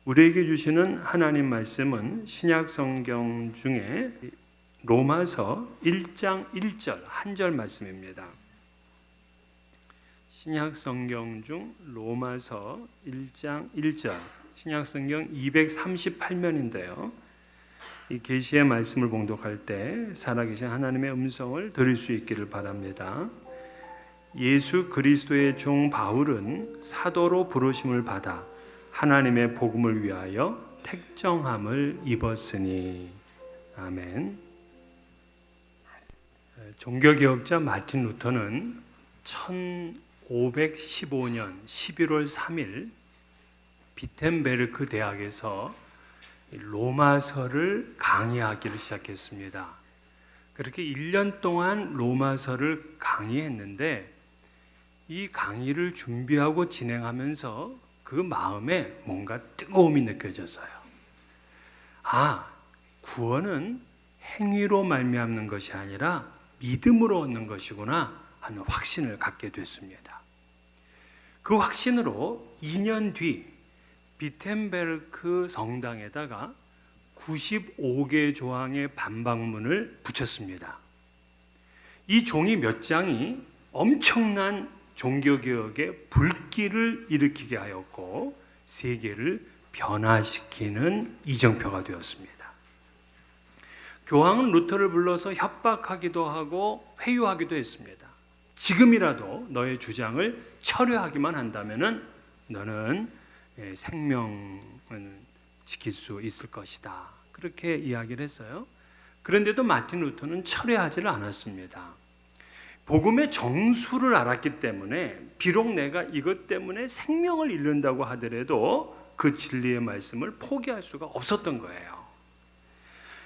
우리에게 주시는 하나님 말씀은 신약 성경 중에 로마서 1장 1절 한 절 말씀입니다. 신약 성경 중 로마서 1장 1절, 신약 성경 238면인데요. 이 계시의 말씀을 봉독할 때 살아계신 하나님의 음성을 들을 수 있기를 바랍니다. 예수 그리스도의 종 바울은 사도로 부르심을 받아 하나님의 복음을 위하여 택정함을 입었으니. 아멘. 종교개혁자 마틴 루터는 1515년 11월 3일 비텐베르크 대학에서 로마서를 강의하기를 시작했습니다. 그렇게 1년 동안 로마서를 강의했는데 이 강의를 준비하고 진행하면서 그 마음에 뭔가 뜨거움이 느껴졌어요. 구원은 행위로 말미암는 것이 아니라 믿음으로 얻는 것이구나 하는 확신을 갖게 됐습니다. 그 확신으로 2년 뒤 비텐베르크 성당에다가 95개 조항의 반박문을 붙였습니다. 이 종이 몇 장이 엄청난 종교개혁의 불길을 일으키게 하였고 세계를 변화시키는 이정표가 되었습니다. 교황은 루터를 불러서 협박하기도 하고 회유하기도 했습니다. 지금이라도 너의 주장을 철회하기만 한다면 너는 생명을 지킬 수 있을 것이다. 그렇게 이야기를 했어요. 그런데도 마틴 루터는 철회하지를 않았습니다. 복음의 정수를 알았기 때문에 비록 내가 이것 때문에 생명을 잃는다고 하더라도 그 진리의 말씀을 포기할 수가 없었던 거예요.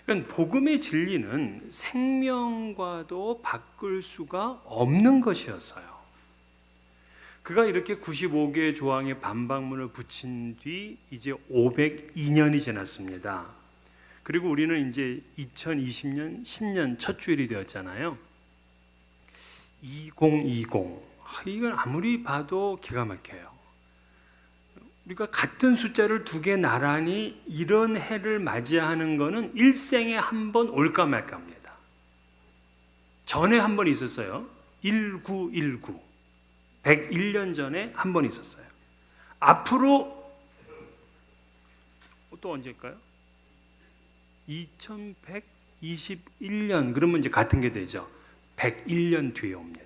그러니까 복음의 진리는 생명과도 바꿀 수가 없는 것이었어요. 그가 이렇게 95개의 조항의 반박문을 붙인 뒤 이제 502년이 지났습니다. 그리고 우리는 이제 2020년 신년 첫 주일이 되었잖아요. 2020. 이건 아무리 봐도 기가 막혀요. 우리가 같은 숫자를 두 개 나란히 이런 해를 맞이하는 거는 일생에 한 번 올까 말까 합니다. 전에 한 번 있었어요. 1919. 101년 전에 한 번 있었어요. 앞으로 또 언제일까요? 2121년. 그러면 이제 같은 게 되죠. 101년 뒤에 옵니다.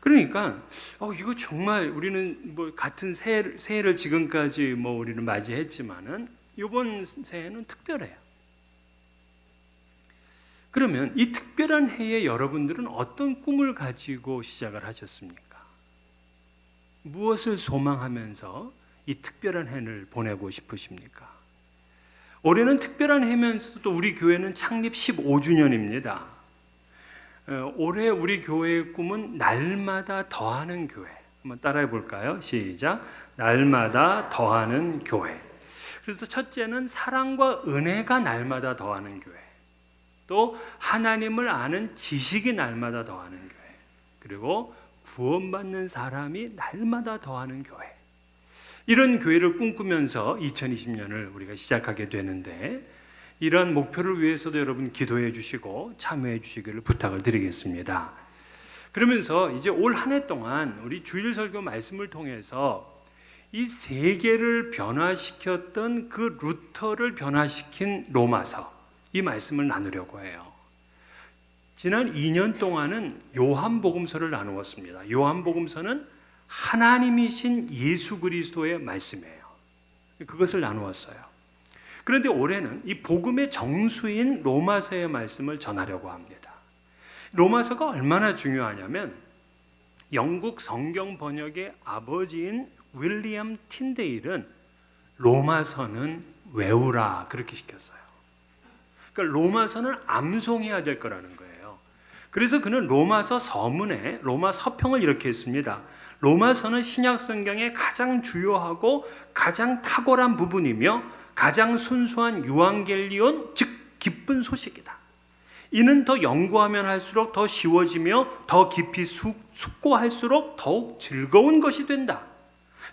그러니까 이거 정말 우리는 뭐 같은 새해를 지금까지 우리는 맞이했지만은 이번 새해는 특별해요. 그러면 이 특별한 해에 여러분들은 어떤 꿈을 가지고 시작을 하셨습니까? 무엇을 소망하면서 이 특별한 해를 보내고 싶으십니까? 올해는 특별한 해면서도 우리 교회는 창립 15주년입니다. 올해 우리 교회의 꿈은 날마다 더하는 교회. 한번 따라해 볼까요? 시작. 날마다 더하는 교회. 그래서 첫째는 사랑과 은혜가 날마다 더하는 교회. 또 하나님을 아는 지식이 날마다 더하는 교회. 그리고 구원받는 사람이 날마다 더하는 교회. 이런 교회를 꿈꾸면서 2020년을 우리가 시작하게 되는데 이런 목표를 위해서도 여러분 기도해 주시고 참여해 주시기를 부탁을 드리겠습니다. 그러면서 이제 올 한 해 동안 우리 주일 설교 말씀을 통해서 이 세계를 변화시켰던 그 루터를 변화시킨 로마서, 이 말씀을 나누려고 해요. 지난 2년 동안은 요한복음서를 나누었습니다. 요한복음서는 하나님이신 예수 그리스도의 말씀이에요. 그것을 나누었어요. 그런데 올해는 이 복음의 정수인 로마서의 말씀을 전하려고 합니다. 로마서가 얼마나 중요하냐면 영국 성경 번역의 아버지인 윌리엄 틴데일은 로마서는 외우라 그렇게 시켰어요. 그러니까 로마서는 암송해야 될 거라는 거예요. 그래서 그는 로마서 서문에 로마 서평을 이렇게 했습니다. 로마서는 신약 성경의 가장 주요하고 가장 탁월한 부분이며 가장 순수한 유앙겔리온, 즉 기쁜 소식이다. 이는 더 연구하면 할수록 더 쉬워지며 더 깊이 숙고할수록 더욱 즐거운 것이 된다.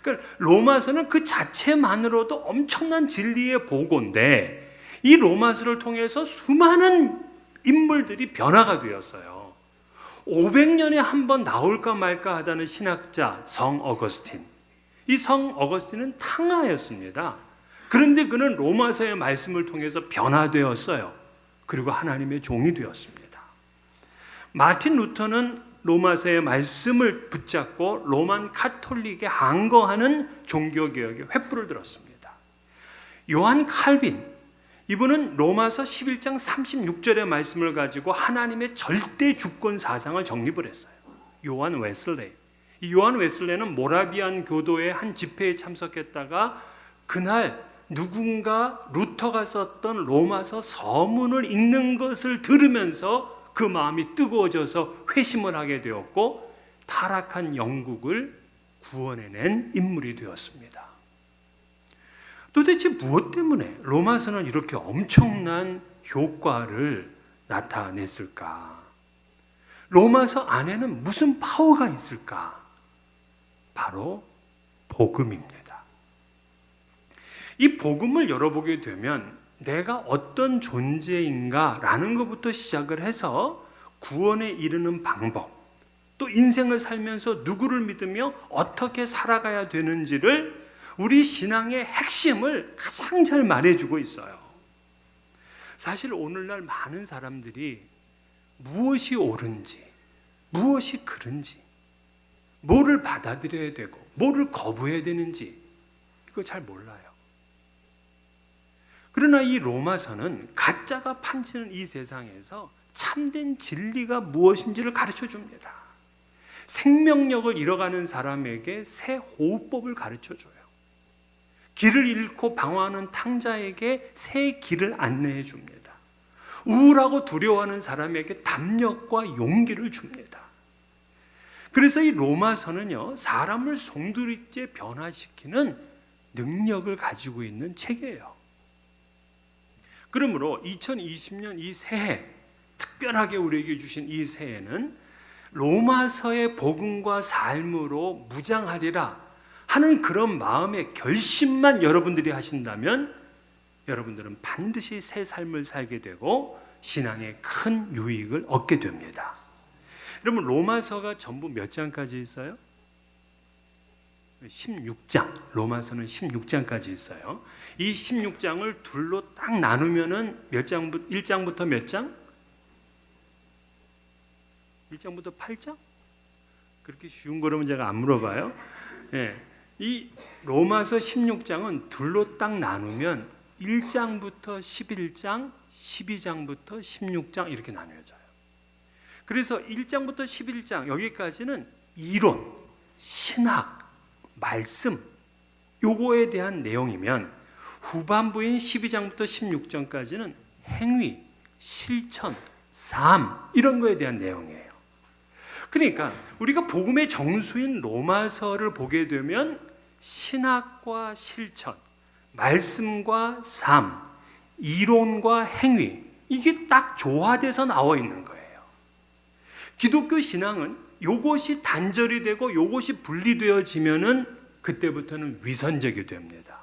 그러니까 로마서는 그 자체만으로도 엄청난 진리의 보고인데 이 로마서를 통해서 수많은 인물들이 변화가 되었어요. 500년에 한 번 나올까 말까 하다는 신학자 성 어거스틴. 이 성 어거스틴은 탕하였습니다. 그런데 그는 로마서의 말씀을 통해서 변화되었어요. 그리고 하나님의 종이 되었습니다. 마틴 루터는 로마서의 말씀을 붙잡고 로만 카톨릭에 항거하는 종교개혁의 횃불을 들었습니다. 요한 칼빈, 이분은 로마서 11장 36절의 말씀을 가지고 하나님의 절대 주권 사상을 정립을 했어요. 요한 웨슬레이. 이 요한 웨슬레이는 모라비안 교도의 한 집회에 참석했다가 그날 누군가 루터가 썼던 로마서 서문을 읽는 것을 들으면서 그 마음이 뜨거워져서 회심을 하게 되었고 타락한 영국을 구원해낸 인물이 되었습니다. 도대체 무엇 때문에 로마서는 이렇게 엄청난 효과를 나타냈을까? 로마서 안에는 무슨 파워가 있을까? 바로 복음입니다. 이 복음을 열어보게 되면 내가 어떤 존재인가라는 것부터 시작을 해서 구원에 이르는 방법, 또 인생을 살면서 누구를 믿으며 어떻게 살아가야 되는지를 우리 신앙의 핵심을 가장 잘 말해주고 있어요. 사실 오늘날 많은 사람들이 무엇이 옳은지, 무엇이 그른지, 뭐를 받아들여야 되고 뭐를 거부해야 되는지 이거 잘 몰라요. 그러나 이 로마서는 가짜가 판치는 이 세상에서 참된 진리가 무엇인지를 가르쳐 줍니다. 생명력을 잃어가는 사람에게 새 호흡법을 가르쳐 줘요. 길을 잃고 방황하는 탕자에게 새 길을 안내해 줍니다. 우울하고 두려워하는 사람에게 담력과 용기를 줍니다. 그래서 이 로마서는요, 사람을 송두리째 변화시키는 능력을 가지고 있는 책이에요. 그러므로 2020년 이 새해, 특별하게 우리에게 주신 이 새해는 로마서의 복음과 삶으로 무장하리라 하는 그런 마음의 결심만 여러분들이 하신다면 여러분들은 반드시 새 삶을 살게 되고 신앙에 큰 유익을 얻게 됩니다. 여러분, 로마서가 전부 몇 장까지 있어요? 16장. 로마서는 16장까지 있어요. 이 16장을 둘로 딱 나누면은 몇 장부터 1장부터 몇 장? 1장부터 8장? 그렇게 쉬운 거라면 제가 안 물어봐요. 예. 이 로마서 16장은 둘로 딱 나누면 1장부터 11장, 12장부터 16장 이렇게 나뉘어져요. 그래서 1장부터 11장 여기까지는 이론, 신학, 말씀 요거에 대한 내용이면 후반부인 12장부터 16장까지는 행위, 실천, 삶 이런 거에 대한 내용이에요. 그러니까 우리가 복음의 정수인 로마서를 보게 되면 신학과 실천, 말씀과 삶, 이론과 행위 이게 딱 조화돼서 나와 있는 거예요. 기독교 신앙은 요것이 단절이 되고 요것이 분리되어지면은 그때부터는 위선적이 됩니다.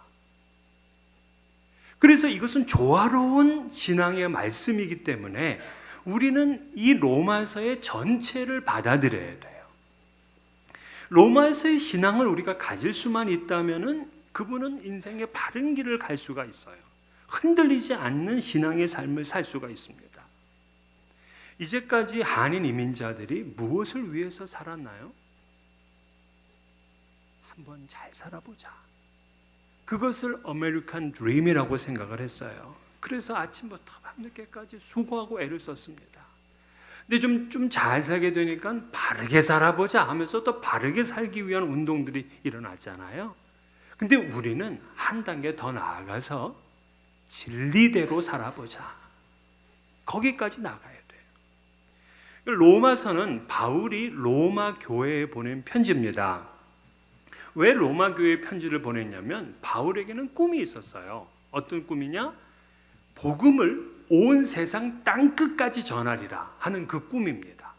그래서 이것은 조화로운 신앙의 말씀이기 때문에 우리는 이 로마서의 전체를 받아들여야 돼요. 로마서의 신앙을 우리가 가질 수만 있다면은 그분은 인생의 바른 길을 갈 수가 있어요. 흔들리지 않는 신앙의 삶을 살 수가 있습니다. 이제까지 한인 이민자들이 무엇을 위해서 살았나요? 한번 잘 살아보자. 그것을 아메리칸 드림이라고 생각을 했어요. 그래서 아침부터 밤늦게까지 수고하고 애를 썼습니다. 근데 좀 잘 살게 되니까 바르게 살아보자 하면서 또 바르게 살기 위한 운동들이 일어났잖아요. 근데 우리는 한 단계 더 나아가서 진리대로 살아보자. 거기까지 나가야 돼요. 로마서는 바울이 로마 교회에 보낸 편지입니다. 왜 로마 교회에 편지를 보냈냐면 바울에게는 꿈이 있었어요. 어떤 꿈이냐? 복음을 온 세상 땅끝까지 전하리라 하는 그 꿈입니다.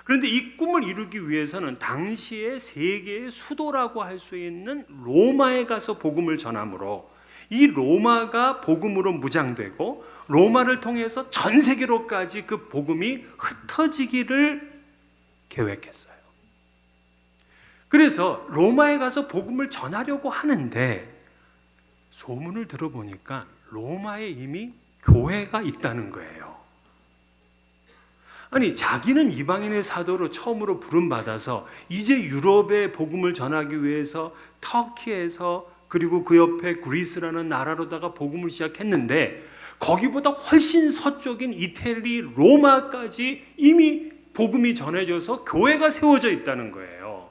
그런데 이 꿈을 이루기 위해서는 당시에 세계의 수도라고 할 수 있는 로마에 가서 복음을 전함으로 이 로마가 복음으로 무장되고 로마를 통해서 전 세계로까지 그 복음이 흩어지기를 계획했어요. 그래서 로마에 가서 복음을 전하려고 하는데 소문을 들어보니까 로마에 이미 교회가 있다는 거예요. 아니, 자기는 이방인의 사도로 처음으로 부름받아서 이제 유럽에 복음을 전하기 위해서 터키에서 그리고 그 옆에 그리스라는 나라로다가 복음을 시작했는데 거기보다 훨씬 서쪽인 이태리 로마까지 이미 복음이 전해져서 교회가 세워져 있다는 거예요.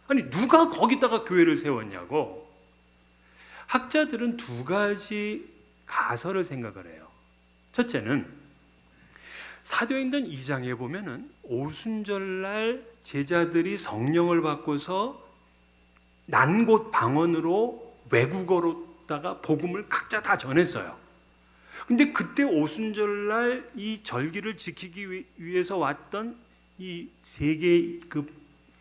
아니, 누가 거기다가 교회를 세웠냐고. 학자들은 두 가지 가설을 생각을 해요. 첫째는 사도행전 2장에 보면은 오순절날 제자들이 성령을 받고서 난 곳 방언으로 외국어로다가 복음을 각자 다 전했어요. 근데 그때 오순절날 이 절기를 지키기 위해서 왔던 이 세계 그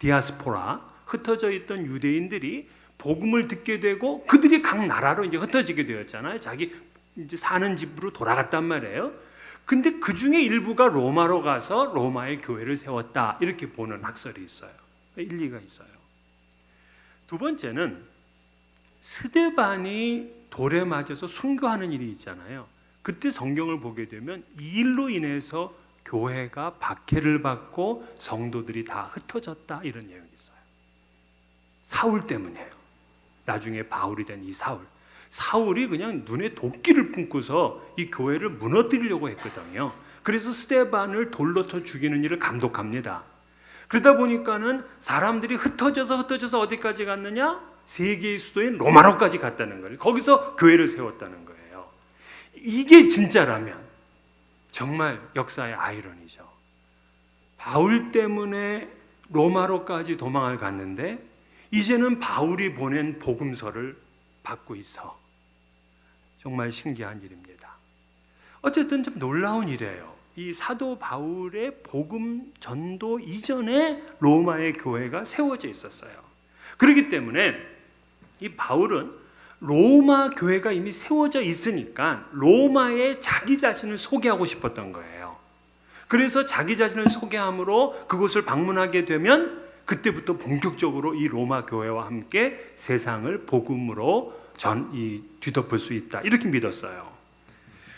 디아스포라 흩어져 있던 유대인들이 복음을 듣게 되고 그들이 각 나라로 이제 흩어지게 되었잖아요. 자기 이제 사는 집으로 돌아갔단 말이에요. 근데 그 중에 일부가 로마로 가서 로마의 교회를 세웠다, 이렇게 보는 학설이 있어요. 일리가 있어요. 두 번째는 스데반이 돌에 맞아서 순교하는 일이 있잖아요. 그때 성경을 보게 되면 이 일로 인해서 교회가 박해를 받고 성도들이 다 흩어졌다, 이런 내용이 있어요. 사울 때문이에요. 나중에 바울이 된 이 사울이 그냥 눈에 도끼를 품고서 이 교회를 무너뜨리려고 했거든요. 그래서 스데반을 돌로 쳐 죽이는 일을 감독합니다. 그러다 보니까는 사람들이 흩어져서 어디까지 갔느냐? 세계의 수도인 로마로까지 갔다는 거예요. 거기서 교회를 세웠다는 거예요. 이게 진짜라면 정말 역사의 아이러니죠. 바울 때문에 로마로까지 도망을 갔는데 이제는 바울이 보낸 복음서를 받고 있어. 정말 신기한 일입니다. 어쨌든 좀 놀라운 일이에요. 이 사도 바울의 복음 전도 이전에 로마의 교회가 세워져 있었어요. 그렇기 때문에 이 바울은 로마 교회가 이미 세워져 있으니까 로마에 자기 자신을 소개하고 싶었던 거예요. 그래서 자기 자신을 소개함으로 그곳을 방문하게 되면 그때부터 본격적으로 이 로마 교회와 함께 세상을 복음으로 뒤덮을 수 있다, 이렇게 믿었어요.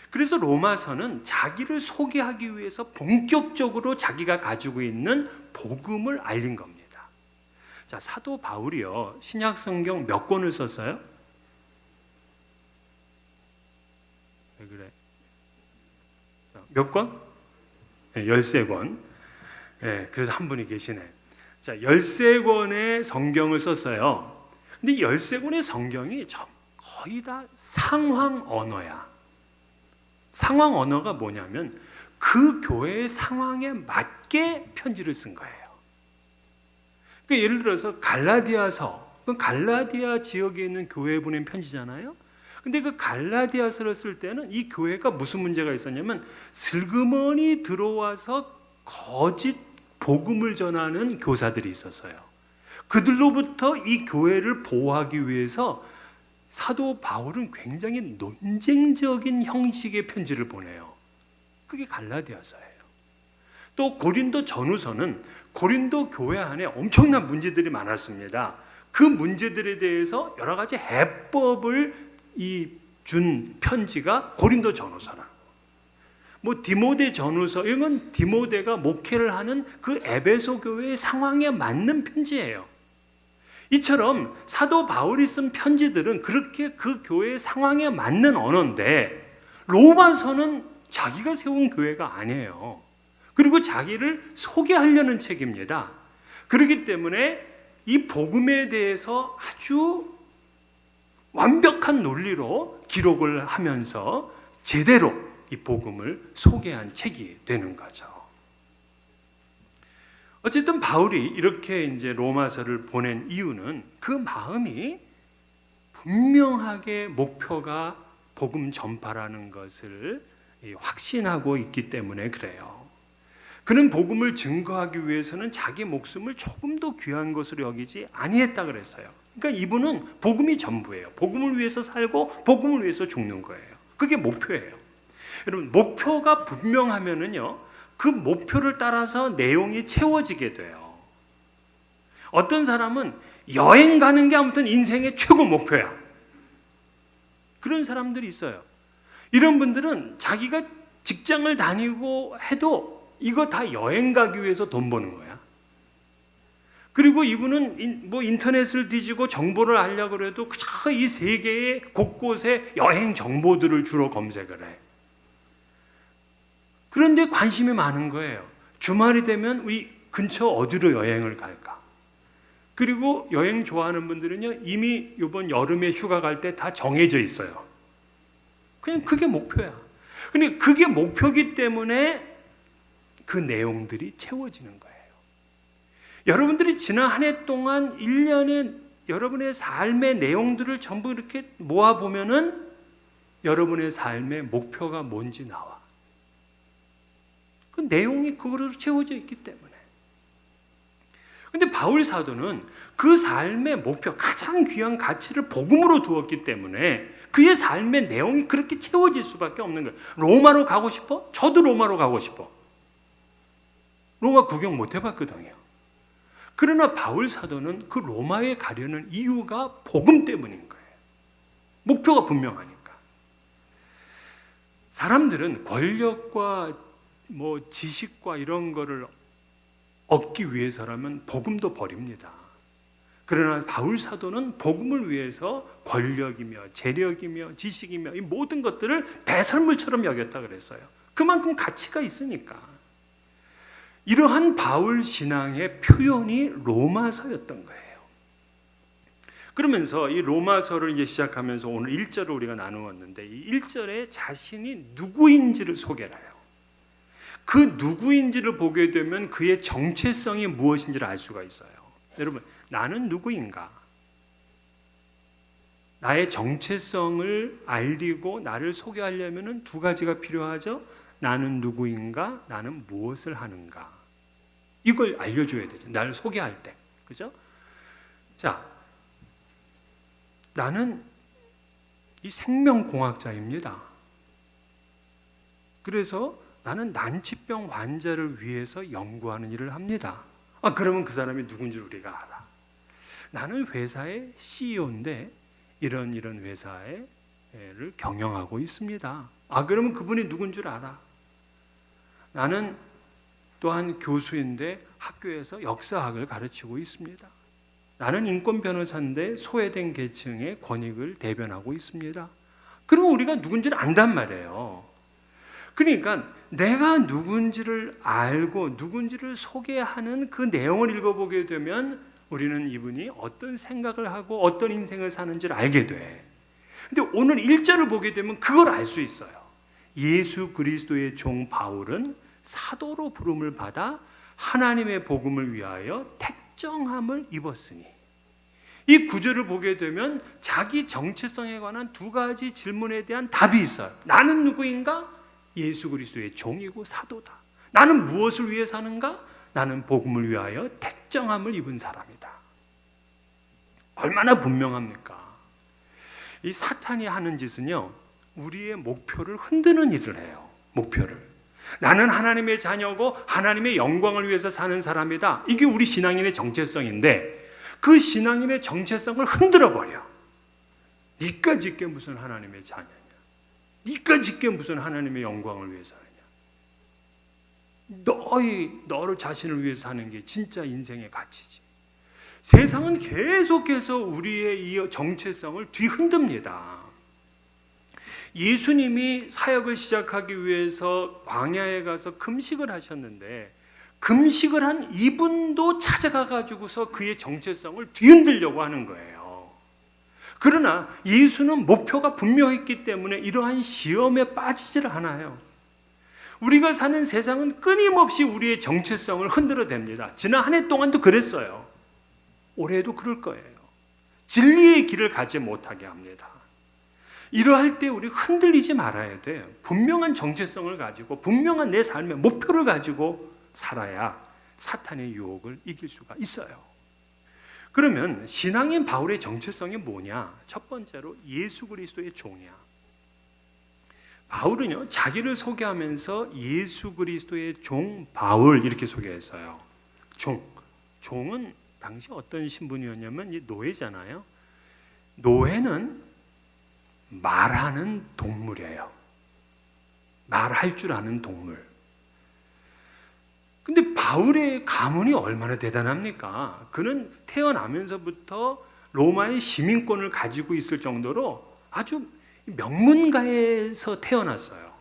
그래서 로마서는 자기를 소개하기 위해서 본격적으로 자기가 가지고 있는 복음을 알린 겁니다. 자, 사도 바울이요, 신약 성경 몇 권을 썼어요? 왜 그래? 몇 권? 네, 13권. 네, 그래도 한 분이 계시네. 자, 13권의 성경을 썼어요. 근데 13권의 성경이 거의 다 상황 언어야. 상황 언어가 뭐냐면 그 교회의 상황에 맞게 편지를 쓴 거예요. 그러니까 예를 들어서 갈라디아서, 갈라디아 지역에 있는 교회에 보낸 편지잖아요. 근데 그 갈라디아서를 쓸 때는 이 교회가 무슨 문제가 있었냐면 슬그머니 들어와서 거짓 복음을 전하는 교사들이 있었어요. 그들로부터 이 교회를 보호하기 위해서 사도 바울은 굉장히 논쟁적인 형식의 편지를 보내요. 그게 갈라디아서예요. 또 고린도 전후서는 고린도 교회 안에 엄청난 문제들이 많았습니다. 그 문제들에 대해서 여러 가지 해법을 준 편지가 고린도 전후서라. 디모데 전후서, 이건 디모데가 목회를 하는 그 에베소 교회의 상황에 맞는 편지예요. 이처럼 사도 바울이 쓴 편지들은 그렇게 그 교회의 상황에 맞는 언어인데 로마서는 자기가 세운 교회가 아니에요. 그리고 자기를 소개하려는 책입니다. 그렇기 때문에 이 복음에 대해서 아주 완벽한 논리로 기록을 하면서 제대로 이 복음을 소개한 책이 되는 거죠. 어쨌든 바울이 이렇게 이제 로마서를 보낸 이유는 그 마음이 분명하게 목표가 복음 전파라는 것을 확신하고 있기 때문에 그래요. 그는 복음을 증거하기 위해서는 자기 목숨을 조금 더 귀한 것으로 여기지 아니했다 그랬어요. 그러니까 이분은 복음이 전부예요. 복음을 위해서 살고 복음을 위해서 죽는 거예요. 그게 목표예요. 여러분, 목표가 분명하면은요, 그 목표를 따라서 내용이 채워지게 돼요. 어떤 사람은 여행 가는 게 아무튼 인생의 최고 목표야. 그런 사람들이 있어요. 이런 분들은 자기가 직장을 다니고 해도 이거 다 여행 가기 위해서 돈 버는 거야. 그리고 이분은 뭐 인터넷을 뒤지고 정보를 알려고 해도 그저 이 세계의 곳곳에 여행 정보들을 주로 검색을 해. 그런데 관심이 많은 거예요. 주말이 되면 우리 근처 어디로 여행을 갈까? 그리고 여행 좋아하는 분들은요, 이미 이번 여름에 휴가 갈 때 다 정해져 있어요. 그냥 그게 목표야. 근데 그게 목표기 때문에 그 내용들이 채워지는 거예요. 여러분들이 지난 한 해 동안 1년에 여러분의 삶의 내용들을 전부 이렇게 모아보면은 여러분의 삶의 목표가 뭔지 나와. 그 내용이 그거로 채워져 있기 때문에. 근데 바울 사도는 그 삶의 목표, 가장 귀한 가치를 복음으로 두었기 때문에 그의 삶의 내용이 그렇게 채워질 수밖에 없는 거예요. 로마로 가고 싶어? 저도 로마로 가고 싶어. 로마 구경 못 해봤거든요. 그러나 바울 사도는 그 로마에 가려는 이유가 복음 때문인 거예요. 목표가 분명하니까. 사람들은 권력과 뭐 지식과 이런 거를 얻기 위해서라면 복음도 버립니다. 그러나 바울 사도는 복음을 위해서 권력이며 재력이며 지식이며 이 모든 것들을 배설물처럼 여겼다 그랬어요. 그만큼 가치가 있으니까. 이러한 바울 신앙의 표현이 로마서였던 거예요. 그러면서 이 로마서를 이제 시작하면서 오늘 1절을 우리가 나누었는데 이 1절에 자신이 누구인지를 소개를 해요. 그 누구인지를 보게 되면 그의 정체성이 무엇인지를 알 수가 있어요. 여러분, 나는 누구인가? 나의 정체성을 알리고 나를 소개하려면 두 가지가 필요하죠. 나는 누구인가? 나는 무엇을 하는가? 이걸 알려줘야 되죠. 나를 소개할 때. 그죠? 자, 나는 이 생명공학자입니다. 그래서 나는 난치병 환자를 위해서 연구하는 일을 합니다. 그러면 그 사람이 누군지 우리가 알아. 나는 회사의 CEO인데 이런 회사를 경영하고 있습니다. 그러면 그분이 누군 줄 알아. 나는 또한 교수인데 학교에서 역사학을 가르치고 있습니다. 나는 인권 변호사인데 소외된 계층의 권익을 대변하고 있습니다. 그러면 우리가 누군지를 안단 말이에요. 그러니까 내가 누군지를 알고 누군지를 소개하는 그 내용을 읽어보게 되면 우리는 이분이 어떤 생각을 하고 어떤 인생을 사는지를 알게 돼. 근데 오늘 1절을 보게 되면 그걸 알 수 있어요. 예수 그리스도의 종 바울은 사도로 부름을 받아 하나님의 복음을 위하여 택정함을 입었으니. 이 구절을 보게 되면 자기 정체성에 관한 두 가지 질문에 대한 답이 있어요. 나는 누구인가? 예수 그리스도의 종이고 사도다. 나는 무엇을 위해 사는가? 나는 복음을 위하여 택정함을 입은 사람이다. 얼마나 분명합니까? 이 사탄이 하는 짓은요, 우리의 목표를 흔드는 일을 해요. 목표를. 나는 하나님의 자녀고 하나님의 영광을 위해서 사는 사람이다. 이게 우리 신앙인의 정체성인데 그 신앙인의 정체성을 흔들어버려. 니까 짓게 무슨 하나님의 자녀냐? 니까 짓게 무슨 하나님의 영광을 위해서 하느냐? 너를 자신을 위해서 사는 게 진짜 인생의 가치지. 세상은 계속해서 우리의 이 정체성을 뒤흔듭니다. 예수님이 사역을 시작하기 위해서 광야에 가서 금식을 하셨는데 금식을 한 이분도 찾아가 가지고서 그의 정체성을 뒤흔들려고 하는 거예요. 그러나 예수는 목표가 분명했기 때문에 이러한 시험에 빠지질 않아요. 우리가 사는 세상은 끊임없이 우리의 정체성을 흔들어댑니다. 지난 한 해 동안도 그랬어요. 올해도 그럴 거예요. 진리의 길을 가지 못하게 합니다. 이러할 때 우리 흔들리지 말아야 돼요. 분명한 정체성을 가지고 분명한 내 삶의 목표를 가지고 살아야 사탄의 유혹을 이길 수가 있어요. 그러면 신앙인 바울의 정체성이 뭐냐? 첫 번째로 예수 그리스도의 종이야. 바울은요, 자기를 소개하면서 예수 그리스도의 종 바울 이렇게 소개했어요. 종은 당시 어떤 신분이었냐면 이 노예잖아요. 노예는 말하는 동물이에요. 말할 줄 아는 동물. 근데 바울의 가문이 얼마나 대단합니까? 그는 태어나면서부터 로마의 시민권을 가지고 있을 정도로 아주 명문가에서 태어났어요.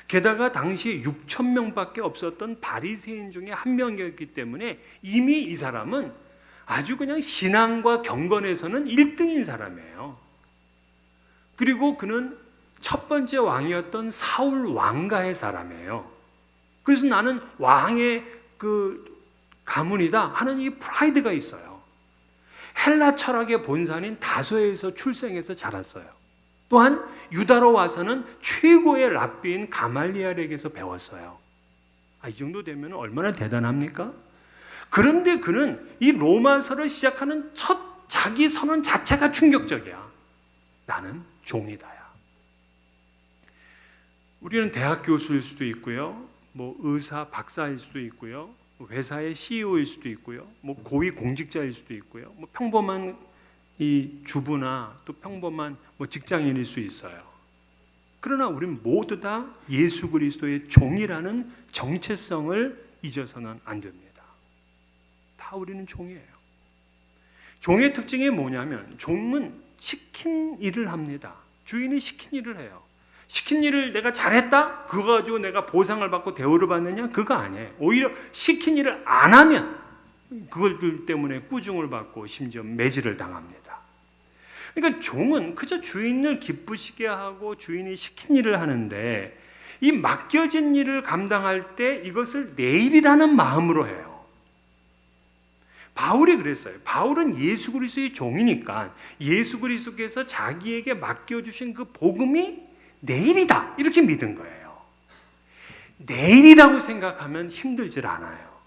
게다가 당시에 6천 명밖에 없었던 바리새인 중에 한 명이었기 때문에 이미 이 사람은 아주 그냥 신앙과 경건에서는 1등인 사람이에요. 그리고 그는 첫 번째 왕이었던 사울 왕가의 사람이에요. 그래서 나는 왕의 그 가문이다 하는 이 프라이드가 있어요. 헬라 철학의 본산인 다소에서 출생해서 자랐어요. 또한 유다로 와서는 최고의 랍비인 가말리엘에게서 배웠어요. 이 정도 되면 얼마나 대단합니까? 그런데 그는 이 로마서를 시작하는 첫 자기 선언 자체가 충격적이야. 나는 종이다야. 우리는 대학 교수일 수도 있고요, 뭐 의사 박사일 수도 있고요, 회사의 CEO일 수도 있고요, 뭐 고위 공직자일 수도 있고요, 뭐 평범한 이 주부나 또 평범한 뭐 직장인일 수 있어요. 그러나 우리는 모두 다 예수 그리스도의 종이라는 정체성을 잊어서는 안 됩니다. 다 우리는 종이에요. 종의 특징이 뭐냐면 종은 시킨 일을 합니다. 주인이 시킨 일을 해요. 시킨 일을 내가 잘했다? 그거 가지고 내가 보상을 받고 대우를 받느냐? 그거 아니에요. 오히려 시킨 일을 안 하면 그것들 때문에 꾸중을 받고 심지어 매질을 당합니다. 그러니까 종은 그저 주인을 기쁘시게 하고 주인이 시킨 일을 하는데 이 맡겨진 일을 감당할 때 이것을 내 일이라는 마음으로 해요. 바울이 그랬어요. 바울은 예수 그리스도의 종이니까 예수 그리스도께서 자기에게 맡겨주신 그 복음이 내 일이다 이렇게 믿은 거예요. 내 일이라고 생각하면 힘들질 않아요.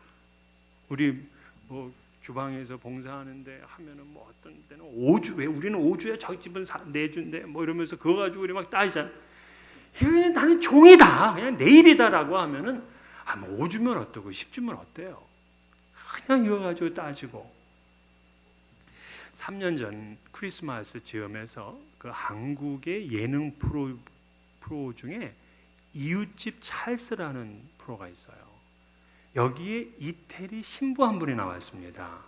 우리 뭐 주방에서 봉사하는데 하면은 뭐 어떤 때는 5주, 왜 우리는 5주에 저희 집은 4주인데 뭐 이러면서 그거 가지고 우리 막 따지잖아. 이거 그냥 나는 종이다, 그냥 내 일이다라고 하면은 뭐 5주면 어떠고 10주면 어때요? 그냥 이거 가지고 따지고. 3년 전 크리스마스 즈음에서 그 한국의 예능 프로 중에 이웃집 찰스라는 프로가 있어요. 여기에 이태리 신부 한 분이 나왔습니다.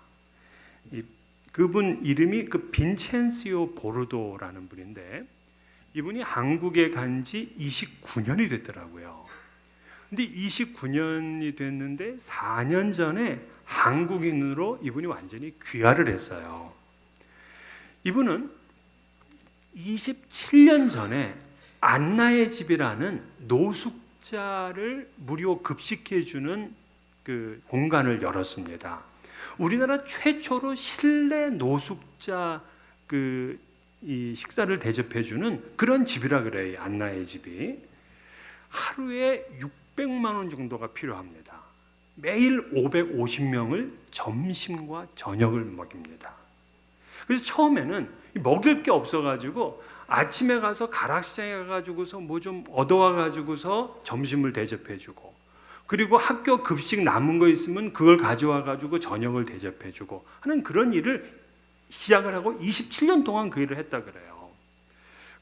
그분 이름이 그 빈첸시오 보르도라는 분인데 이분이 한국에 간 지 29년이 됐더라고요. 근데 29년이 됐는데 4년 전에 한국인으로 이분이 완전히 귀화를 했어요. 이분은 27년 전에 안나의 집이라는 노숙자를 무료 급식해주는 그 공간을 열었습니다. 우리나라 최초로 실내 노숙자 이 식사를 대접해주는 그런 집이라 그래요. 안나의 집이. 하루에 600만 원 정도가 필요합니다. 매일 550명을 점심과 저녁을 먹입니다. 그래서 처음에는 먹일 게 없어가지고 아침에 가서 가락시장에 가가지고서 뭐 좀 얻어와가지고서 점심을 대접해주고, 그리고 학교 급식 남은 거 있으면 그걸 가져와가지고 저녁을 대접해주고 하는 그런 일을 시작을 하고 27년 동안 그 일을 했다 그래요.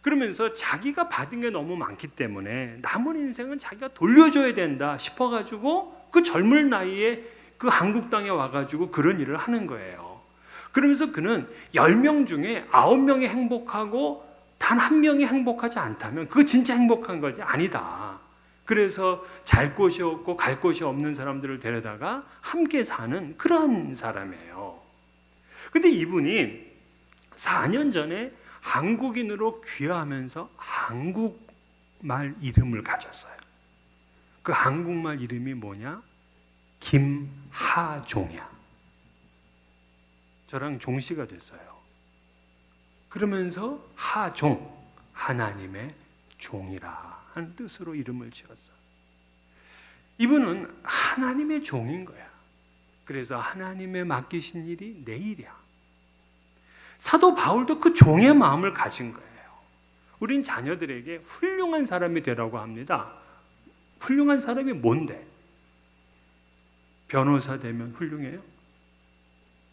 그러면서 자기가 받은 게 너무 많기 때문에 남은 인생은 자기가 돌려줘야 된다 싶어가지고 그 젊은 나이에 그 한국 땅에 와가지고 그런 일을 하는 거예요. 그러면서 그는 10명 중에 9명이 행복하고 단 한 명이 행복하지 않다면 그거 진짜 행복한 거지 아니다. 그래서 잘 곳이 없고 갈 곳이 없는 사람들을 데려다가 함께 사는 그런 사람이에요. 근데 이분이 4년 전에 한국인으로 귀화하면서 한국말 이름을 가졌어요. 그 한국말 이름이 뭐냐? 김하종이야. 저랑 종씨가 됐어요. 그러면서 하종, 하나님의 종이라 하는 뜻으로 이름을 지었어요. 이분은 하나님의 종인 거야. 그래서 하나님의 맡기신 일이 내 일이야. 사도 바울도 그 종의 마음을 가진 거예요. 우린 자녀들에게 훌륭한 사람이 되라고 합니다. 훌륭한 사람이 뭔데? 변호사 되면 훌륭해요?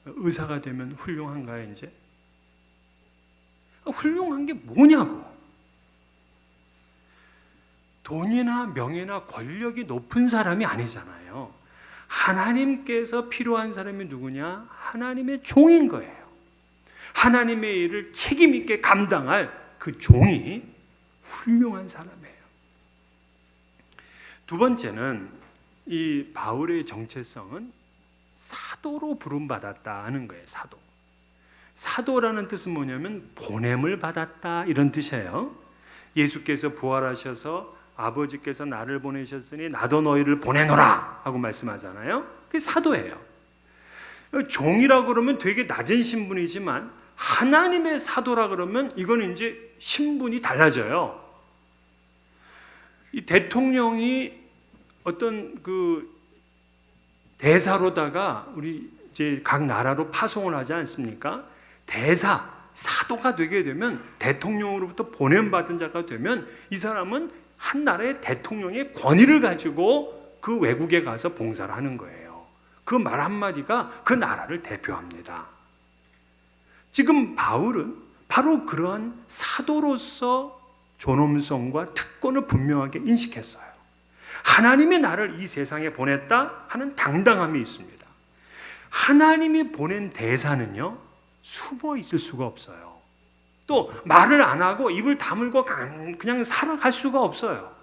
의사가 되면 훌륭한가요, 이제? 훌륭한 게 뭐냐고. 돈이나 명예나 권력이 높은 사람이 아니잖아요. 하나님께서 필요한 사람이 누구냐? 하나님의 종인 거예요. 하나님의 일을 책임 있게 감당할 그 종이 훌륭한 사람이에요. 두 번째는 이 바울의 정체성은 사도로 부름받았다 하는 거예요. 사도. 사도라는 뜻은 뭐냐면 보냄을 받았다 이런 뜻이에요. 예수께서 부활하셔서 아버지께서 나를 보내셨으니 나도 너희를 보내노라 하고 말씀하잖아요. 그게 사도예요. 종이라 그러면 되게 낮은 신분이지만 하나님의 사도라 그러면 이건 이제 신분이 달라져요. 이 대통령이 어떤 그 대사로다가 우리 이제 각 나라로 파송을 하지 않습니까? 대사, 사도가 되게 되면 대통령으로부터 보냄받은 자가 되면 이 사람은 한 나라의 대통령의 권위를 가지고 그 외국에 가서 봉사를 하는 거예요. 그 말 한마디가 그 나라를 대표합니다. 지금 바울은 바로 그러한 사도로서 존엄성과 특권을 분명하게 인식했어요. 하나님이 나를 이 세상에 보냈다 하는 당당함이 있습니다. 하나님이 보낸 대사는요, 숨어 있을 수가 없어요. 또 말을 안 하고 입을 다물고 그냥 살아갈 수가 없어요.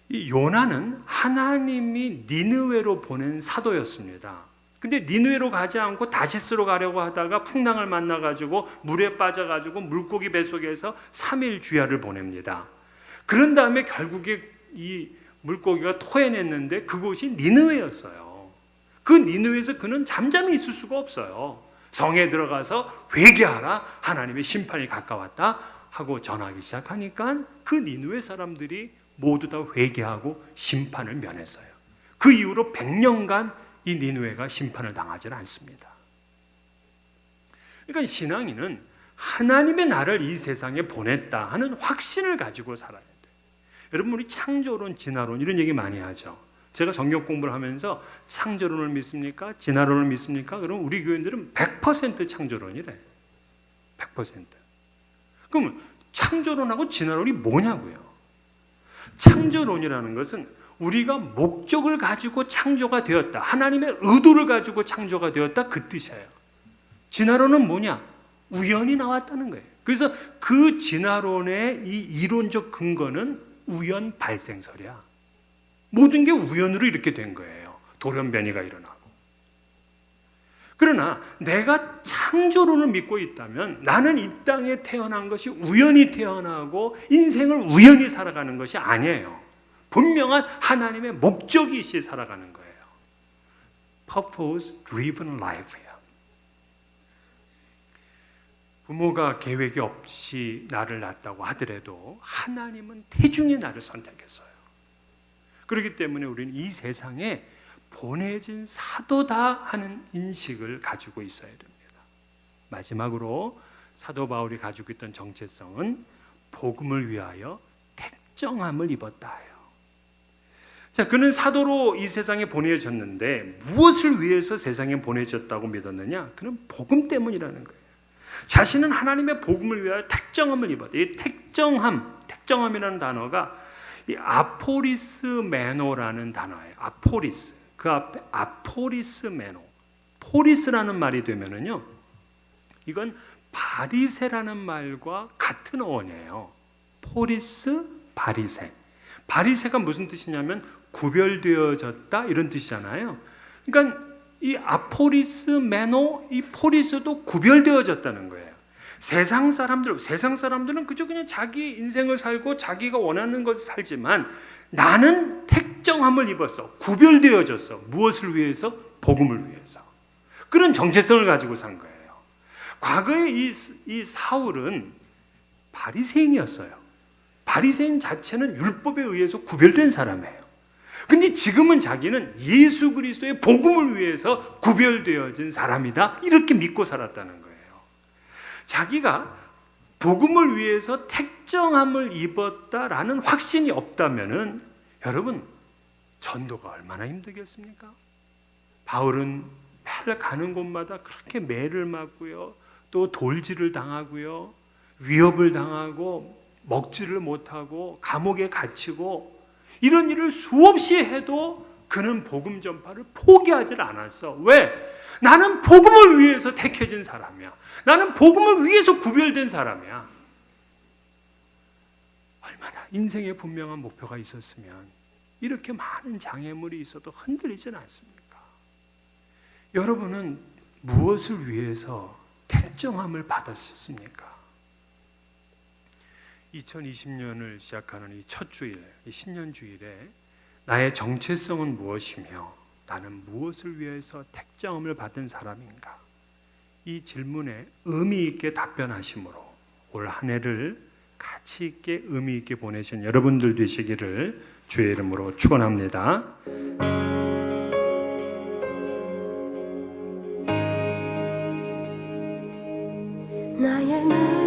이 요나는 하나님이 니느웨로 보낸 사도였습니다. 근데 니느웨로 가지 않고 다시스로 가려고 하다가 풍랑을 만나가지고 물에 빠져가지고 물고기 뱃속에서 3일 주야를 보냅니다. 그런 다음에 결국에 이 물고기가 토해냈는데 그곳이 니느웨였어요. 그 니느웨에서 그는 잠잠히 있을 수가 없어요. 성에 들어가서 회개하라, 하나님의 심판이 가까웠다 하고 전하기 시작하니까 그 니느웨 사람들이 모두 다 회개하고 심판을 면했어요. 그 이후로 100년간 이 니느웨가 심판을 당하지 않습니다. 그러니까 신앙인은 하나님의 나를 이 세상에 보냈다 하는 확신을 가지고 살아야 돼요. 여러분, 우리 창조론, 진화론 이런 얘기 많이 하죠. 제가 성경 공부를 하면서 창조론을 믿습니까? 진화론을 믿습니까? 그럼 우리 교인들은 100% 창조론이래. 100%. 그럼 창조론하고 진화론이 뭐냐고요? 창조론이라는 것은 우리가 목적을 가지고 창조가 되었다, 하나님의 의도를 가지고 창조가 되었다, 그 뜻이에요. 진화론은 뭐냐? 우연히 나왔다는 거예요. 그래서 그 진화론의 이 이론적 근거는 우연 발생설이야. 모든 게 우연으로 이렇게 된 거예요. 돌연변이가 일어나고. 그러나 내가 창조론을 믿고 있다면 나는 이 땅에 태어난 것이 우연히 태어나고 인생을 우연히 살아가는 것이 아니에요. 분명한 하나님의 목적이 있이 살아가는 거예요. Purpose driven life예요. 부모가 계획이 없이 나를 낳았다고 하더라도 하나님은 태중에 나를 선택했어요. 그렇기 때문에 우리는 이 세상에 보내진 사도다 하는 인식을 가지고 있어야 됩니다. 마지막으로 사도 바울이 가지고 있던 정체성은 복음을 위하여 택정함을 입었다 해요. 자, 그는 사도로 이 세상에 보내졌는데 무엇을 위해서 세상에 보내졌다고 믿었느냐? 그는 복음 때문이라는 거예요. 자신은 하나님의 복음을 위하여 택정함을 입었다. 이 택정함이라는 단어가 이 아포리스메노라는 단어예요. 아포리스. 그 앞에 아포리스메노. 포리스라는 말이 되면은요, 이건 바리새라는 말과 같은 어원이에요. 포리스, 바리새. 바리새가 무슨 뜻이냐면 구별되어졌다 이런 뜻이잖아요. 그러니까 이 아포리스메노, 이 포리스도 구별되어졌다는 거예요. 세상 사람들은 그저 그냥 자기 인생을 살고 자기가 원하는 것을 살지만 나는 택정함을 입었어. 구별되어졌어. 무엇을 위해서? 복음을 위해서. 그런 정체성을 가지고 산 거예요. 과거에 이 사울은 바리새인이었어요. 바리새인 자체는 율법에 의해서 구별된 사람이에요. 근데 지금은 자기는 예수 그리스도의 복음을 위해서 구별되어진 사람이다. 이렇게 믿고 살았다는 거예요. 자기가 복음을 위해서 택정함을 입었다라는 확신이 없다면은 여러분 전도가 얼마나 힘들겠습니까? 바울은 매일 가는 곳마다 그렇게 매를 맞고요. 또 돌질을 당하고요. 위협을 당하고 먹지를 못하고 감옥에 갇히고 이런 일을 수없이 해도 그는 복음 전파를 포기하지 않았어. 왜? 나는 복음을 위해서 택해진 사람이야. 나는 복음을 위해서 구별된 사람이야. 얼마나 인생에 분명한 목표가 있었으면 이렇게 많은 장애물이 있어도 흔들리진 않습니까? 여러분은 무엇을 위해서 택정함을 받았습니까? 2020년을 시작하는 이 첫 주일, 이 신년주일에 나의 정체성은 무엇이며 나는 무엇을 위해서 택정함을 받은 사람인가? 이 질문에 의미 있게 답변하심으로 올 한 해를 가치 있게 의미 있게 보내신 여러분들 되시기를 주의 이름으로 축원합니다. 나의 눈